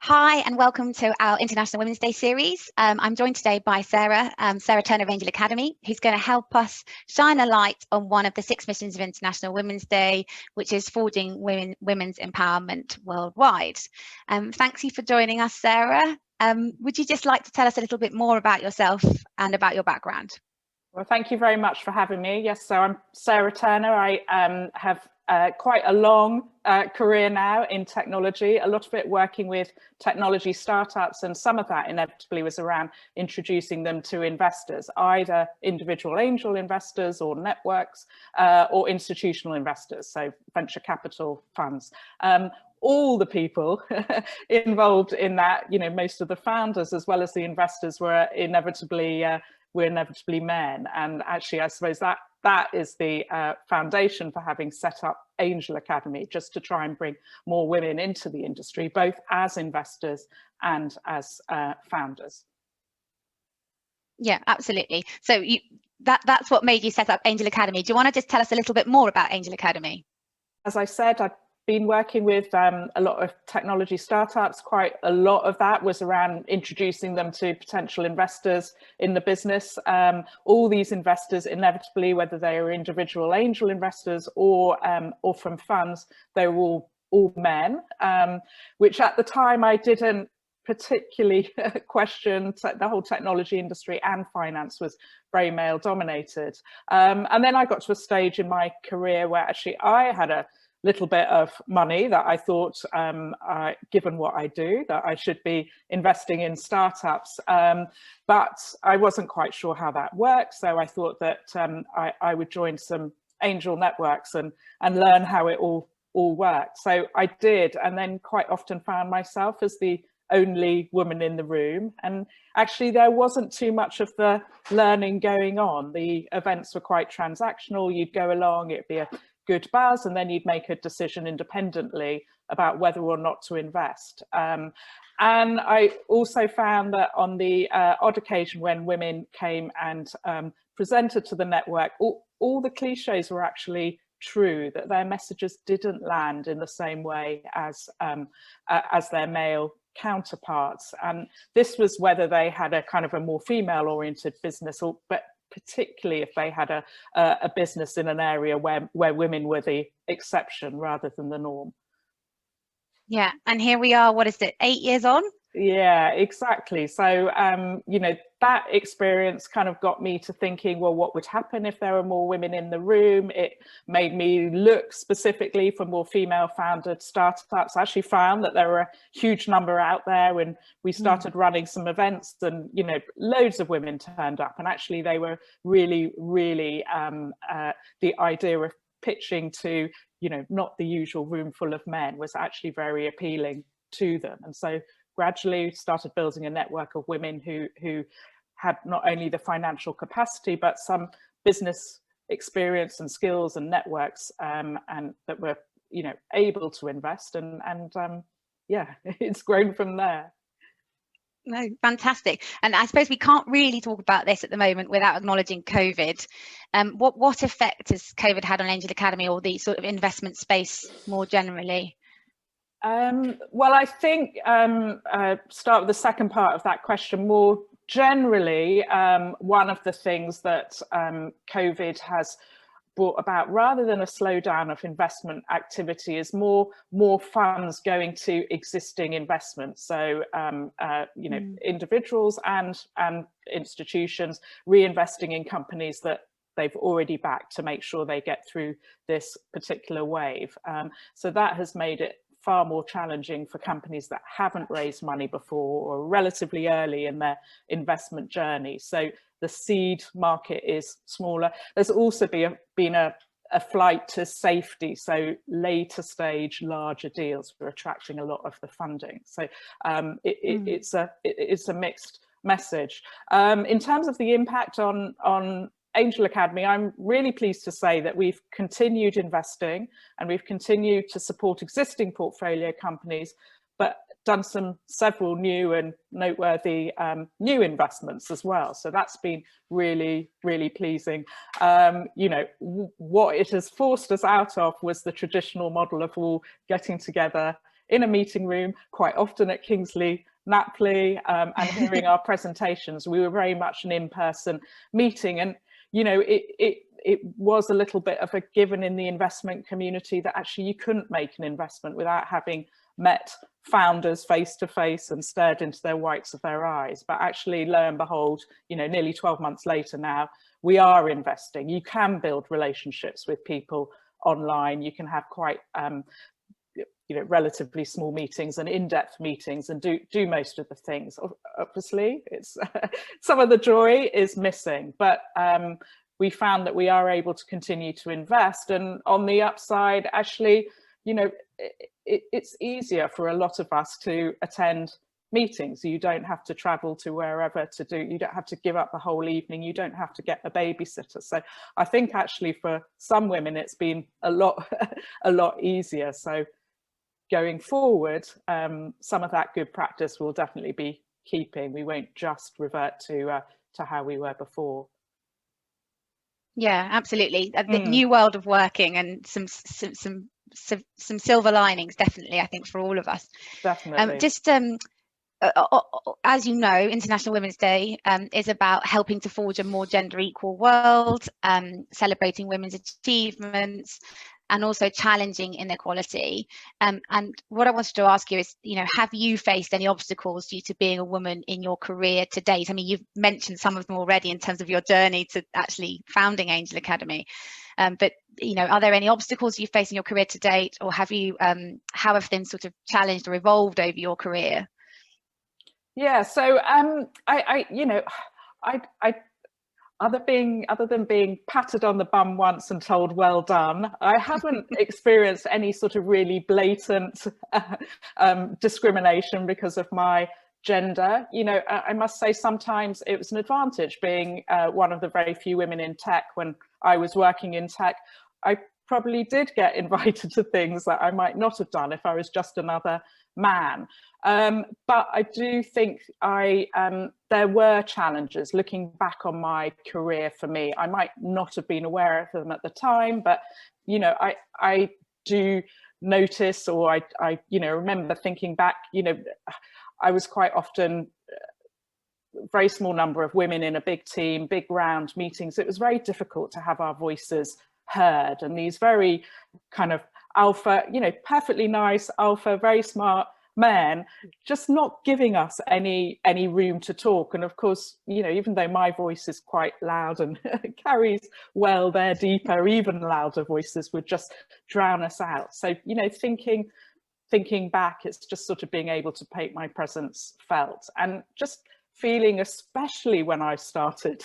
Hi, and welcome to our International Women's Day series. I'm joined today by Sarah Turner of Angel Academe, who's going to help us shine a light on one of the 6 missions of International Women's Day, which is forging women's empowerment worldwide. Thanks you for joining us, Sarah. Would you just like to tell us a little bit more about yourself and about your background? Well, thank you very much for having me. Yes, so I'm Sarah Turner. I have quite a long career now in technology, a lot of it working with technology startups, and some of that inevitably was around introducing them to investors, either individual angel investors or networks or institutional investors, so venture capital funds. All the people involved in that, most of the founders as well as the investors were inevitably men. And actually, I suppose that is the foundation for having set up Angel Academe, just to try and bring more women into the industry, both as investors and as founders. Yeah, absolutely. So that's what made you set up Angel Academe. Do you want to just tell us a little bit more about Angel Academe? As I said, I've been working with a lot of technology startups. Quite a lot of that was around introducing them to potential investors in the business. All these investors, inevitably, whether they are individual angel investors or from funds, they were all men, which at the time I didn't particularly question. The whole technology industry and finance was very male dominated. And then I got to a stage in my career where actually I had a little bit of money that I thought, given what I do, that I should be investing in startups. But I wasn't quite sure how that worked. So I thought that I would join some angel networks and learn how it all worked. So I did, and then quite often found myself as the only woman in the room. And actually there wasn't too much of the learning going on. The events were quite transactional. You'd go along, it'd be a good buzz, and then you'd make a decision independently about whether or not to invest. And I also found that on the odd occasion when women came and presented to the network, all the cliches were actually true, that their messages didn't land in the same way as their male counterparts. And this was whether they had a kind of a more female oriented business, but particularly if they had a business in an area where women were the exception rather than the norm. Yeah, and here we are, what is it, 8 years on? Yeah, exactly. So, that experience kind of got me to thinking, well, what would happen if there were more women in the room? It made me look specifically for more female founded startups. I actually found that there were a huge number out there when we started running some events, and, loads of women turned up, and actually they were really, really the idea of pitching to, not the usual room full of men was actually very appealing to them. And so gradually started building a network of women who had not only the financial capacity, but some business experience and skills and networks, and that were, able to invest. And yeah, it's grown from there. No, fantastic. And I suppose we can't really talk about this at the moment without acknowledging COVID. What effect has COVID had on Angel Academe or the sort of investment space more generally? Well, I think start with the second part of that question. More generally, one of the things that COVID has brought about, rather than a slowdown of investment activity, is more funds going to existing investments. So individuals and institutions reinvesting in companies that they've already backed to make sure they get through this particular wave. So that has made it far more challenging for companies that haven't raised money before or relatively early in their investment journey. So the seed market is smaller. There's also been a flight to safety, so later stage larger deals are attracting a lot of the funding. So it's a mixed message. In terms of the impact on Angel Academe, I'm really pleased to say that we've continued investing and we've continued to support existing portfolio companies, but done several new and noteworthy new investments as well. So that's been really, really pleasing. What it has forced us out of was the traditional model of all getting together in a meeting room, quite often at Kingsley Napley, and hearing our presentations. We were very much an in-person meeting, and you know, it was a little bit of a given in the investment community that actually you couldn't make an investment without having met founders face to face and stared into their whites of their eyes. But actually, lo and behold, you know, nearly 12 months later now, we are investing. You can build relationships with people online. You can have quite you know, relatively small meetings and in-depth meetings and do most of the things. Obviously, it's some of the joy is missing, but we found that we are able to continue to invest. And on the upside, actually, you know, it's easier for a lot of us to attend meetings. You don't have to travel to wherever to do, you don't have to give up the whole evening, you don't have to get a babysitter. So I think actually for some women it's been a lot easier. So going forward, some of that good practice will definitely be keeping. We won't just revert to how we were before. Yeah, absolutely. The new world of working, and some silver linings, definitely, I think, for all of us. Definitely. As you know, International Women's Day is about helping to forge a more gender equal world, celebrating women's achievements, and also challenging inequality. And what I wanted to ask you is, you know, have you faced any obstacles due to being a woman in your career to date? I mean, you've mentioned some of them already in terms of your journey to actually founding Angel Academe. But, you know, are there any obstacles you face in your career to date, or have you, how have things sort of challenged or evolved over your career? Yeah, so other than being patted on the bum once and told well done, I haven't experienced any sort of really blatant discrimination because of my gender. You know, I must say sometimes it was an advantage being one of the very few women in tech. When I was working in tech, I probably did get invited to things that I might not have done if I was just another man. But I do think there were challenges looking back on my career. For me, I might not have been aware of them at the time, but you know, I do notice, or I you know, remember thinking back, you know, I was quite often a very small number of women in a big team, big round meetings. It was very difficult to have our voices heard, and these very kind of alpha, you know, perfectly nice alpha, very smart men just not giving us any room to talk. And of course, you know, even though my voice is quite loud and carries well, their deeper, even louder voices would just drown us out. So, you know, thinking back, it's just sort of being able to make my presence felt, and just feeling, especially when I started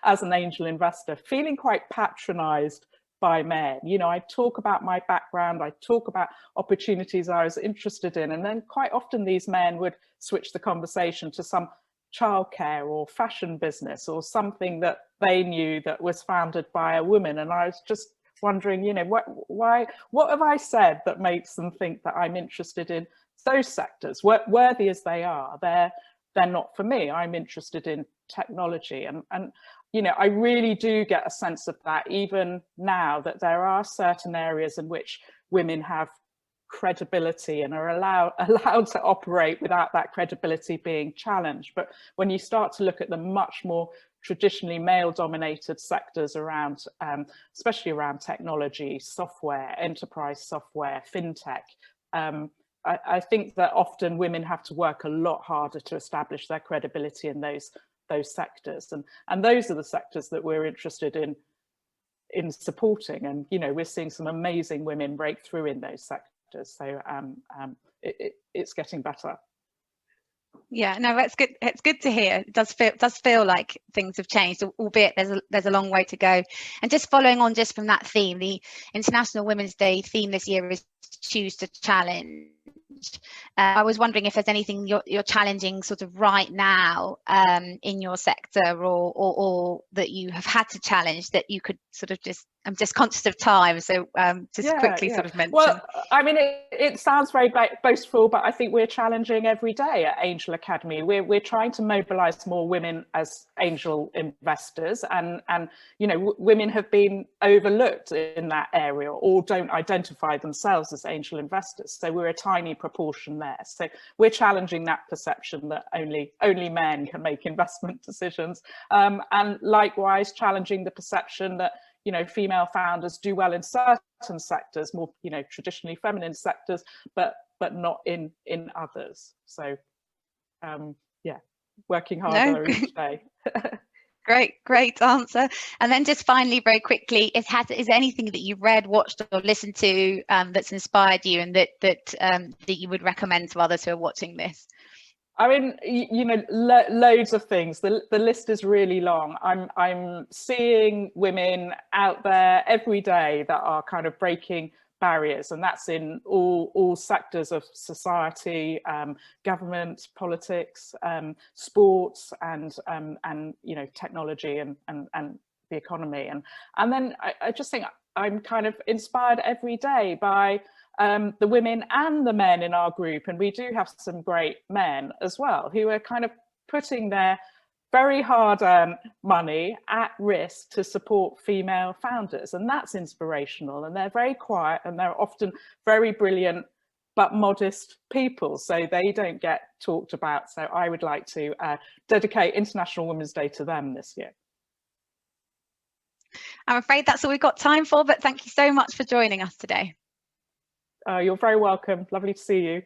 as an angel investor, feeling quite patronized by men. You know, I talk about my background, I talk about opportunities I was interested in, and then quite often these men would switch the conversation to some childcare or fashion business or something that they knew that was founded by a woman. And I was just wondering, you know, what have I said that makes them think that I'm interested in those sectors? Worthy as they are, they're not for me. I'm interested in technology, and you know, I really do get a sense of that even now, that there are certain areas in which women have credibility and are allowed to operate without that credibility being challenged. But when you start to look at the much more traditionally male-dominated sectors around, especially around technology, software, enterprise software, fintech, I think that often women have to work a lot harder to establish their credibility in those sectors, and those are the sectors that we're interested in supporting. And you know, we're seeing some amazing women break through in those sectors, so it's getting better. Yeah, no, that's good. It's good to hear. It does feel like things have changed, albeit there's a long way to go. And just following on just from that theme, the International Women's Day theme this year is choose to challenge. I was wondering if there's anything you're challenging sort of right now in your sector, or that you have had to challenge, that you could sort of just I'm just conscious of time, so just quickly sort of mention. Well, I mean, it sounds very boastful, but I think we're challenging every day at Angel Academy. We're trying to mobilise more women as angel investors, and you know, women have been overlooked in that area or don't identify themselves as angel investors. So we're a tiny proportion there. So we're challenging that perception that only men can make investment decisions, and likewise challenging the perception that, you know, female founders do well in certain sectors, more, you know, traditionally feminine sectors, but not in others. So yeah, working harder each day. Great answer. And then just finally, very quickly, is there anything that you've read, watched, or listened to that's inspired you, and that you would recommend to others who are watching this? I mean, you know, loads of things. The list is really long. I'm seeing women out there every day that are kind of breaking barriers, and that's in all sectors of society, government, politics, sports, and you know, technology and the economy. And then I just think I'm kind of inspired every day by the women and the men in our group, and we do have some great men as well who are kind of putting their very hard-earned money at risk to support female founders, and that's inspirational. And they're very quiet, and they're often very brilliant but modest people, so they don't get talked about. So I would like to dedicate International Women's Day to them this year. I'm afraid that's all we've got time for, but thank you so much for joining us today. You're very welcome. Lovely to see you.